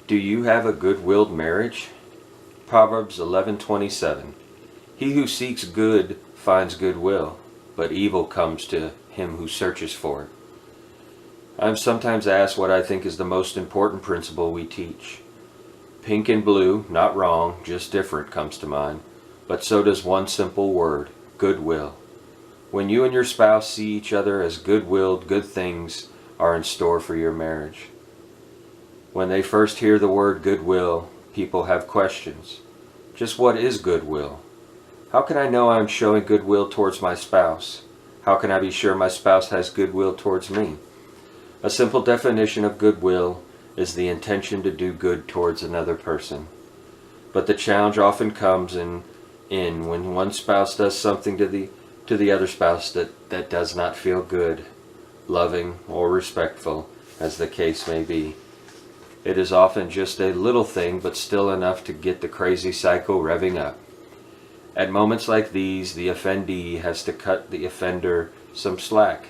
Do you have a good-willed marriage? Proverbs 11:27. He who seeks good finds goodwill, but evil comes to him who searches for it. I am sometimes asked what I think is the most important principle we teach. Pink and blue, not wrong, just different, comes to mind, but so does one simple word, goodwill. When you and your spouse see each other as good-willed, good things are in store for your marriage. When they first hear the word goodwill, people have questions. Just what is goodwill? How can I know I'm showing goodwill towards my spouse? How can I be sure my spouse has goodwill towards me? A simple definition of goodwill is the intention to do good towards another person. But the challenge often comes in when one spouse does something to the other spouse that does not feel good, loving, or respectful, as the case may be. It is often just a little thing, but still enough to get the crazy cycle revving up. At moments like these, the offendee has to cut the offender some slack,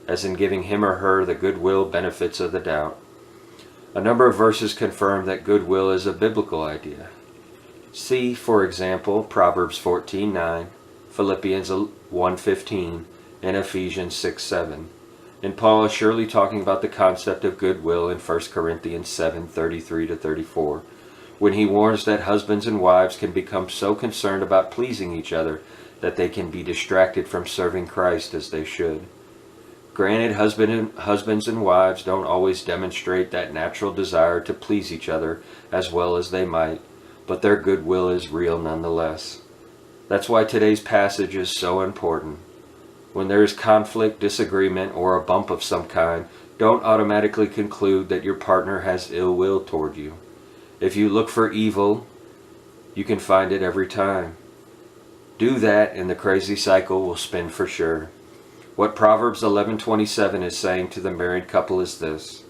as in giving him or her the goodwill benefits of the doubt. A number of verses confirm that goodwill is a biblical idea. See, for example, Proverbs 14:9, Philippians 1:15, and Ephesians 6:7. And Paul is surely talking about the concept of goodwill in 1 Corinthians 7:33-34, when he warns that husbands and wives can become so concerned about pleasing each other that they can be distracted from serving Christ as they should. Granted, husbands and wives don't always demonstrate that natural desire to please each other as well as they might, but their goodwill is real nonetheless. That's why today's passage is so important. When there is conflict, disagreement, or a bump of some kind, don't automatically conclude that your partner has ill will toward you. If you look for evil, you can find it every time. Do that and the crazy cycle will spin for sure. What Proverbs 11:27 is saying to the married couple is this: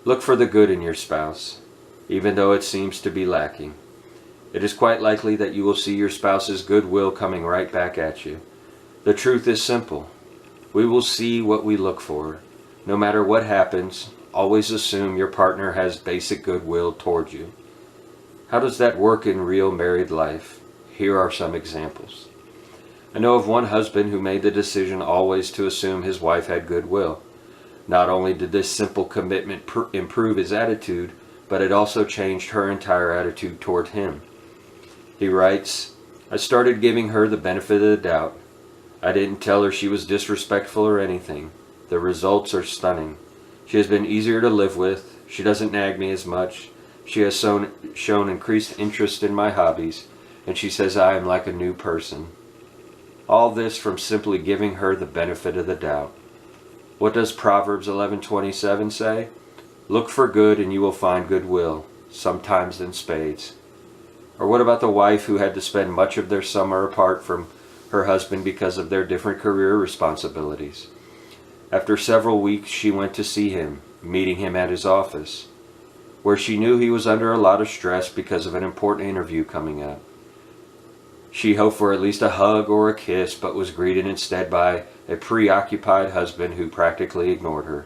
look for the good in your spouse, even though it seems to be lacking. It is quite likely that you will see your spouse's goodwill coming right back at you. The truth is simple. We will see what we look for. No matter what happens, always assume your partner has basic goodwill toward you. How does that work in real married life? Here are some examples. I know of one husband who made the decision always to assume his wife had goodwill. Not only did this simple commitment improve his attitude, but it also changed her entire attitude toward him. He writes, I started giving her the benefit of the doubt. I didn't tell her she was disrespectful or anything. The results are stunning. She has been easier to live with. She doesn't nag me as much. She has shown increased interest in my hobbies, and she says I am like a new person. All this from simply giving her the benefit of the doubt. What does Proverbs 11:27 say? Look for good and you will find goodwill, sometimes in spades. Or what about the wife who had to spend much of their summer apart from her husband because of their different career responsibilities? After several weeks, she went to see him, meeting him at his office, where she knew he was under a lot of stress because of an important interview coming up. She hoped for at least a hug or a kiss, but was greeted instead by a preoccupied husband who practically ignored her.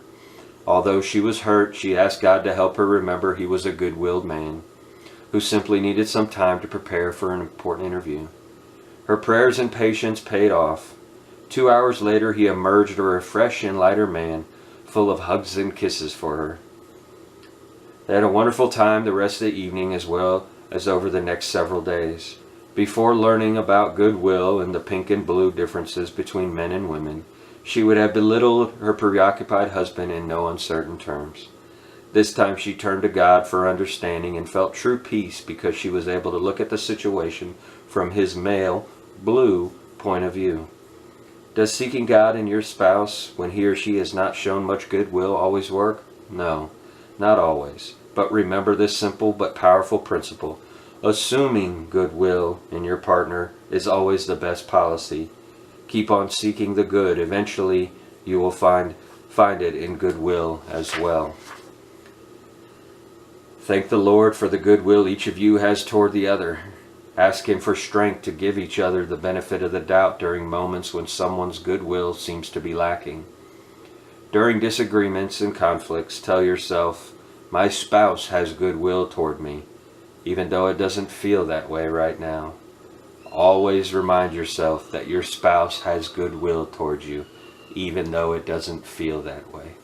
Although she was hurt, she asked God to help her remember he was a good-willed man who simply needed some time to prepare for an important interview. Her prayers and patience paid off. 2 hours later, he emerged a refreshed and lighter man, full of hugs and kisses for her. They had a wonderful time the rest of the evening as well as over the next several days. Before learning about goodwill and the pink and blue differences between men and women, she would have belittled her preoccupied husband in no uncertain terms. This time she turned to God for understanding and felt true peace because she was able to look at the situation from his male, blue point of view. Does seeking God in your spouse when he or she has not shown much goodwill always work? No, not always. But remember this simple but powerful principle. Assuming goodwill in your partner is always the best policy. Keep on seeking the good. Eventually you will find it in goodwill as well. Thank the Lord for the goodwill each of you has toward the other. Ask Him for strength to give each other the benefit of the doubt during moments when someone's goodwill seems to be lacking. During disagreements and conflicts, tell yourself, My spouse has goodwill toward me, even though it doesn't feel that way right now. Always remind yourself that your spouse has goodwill toward you, even though it doesn't feel that way.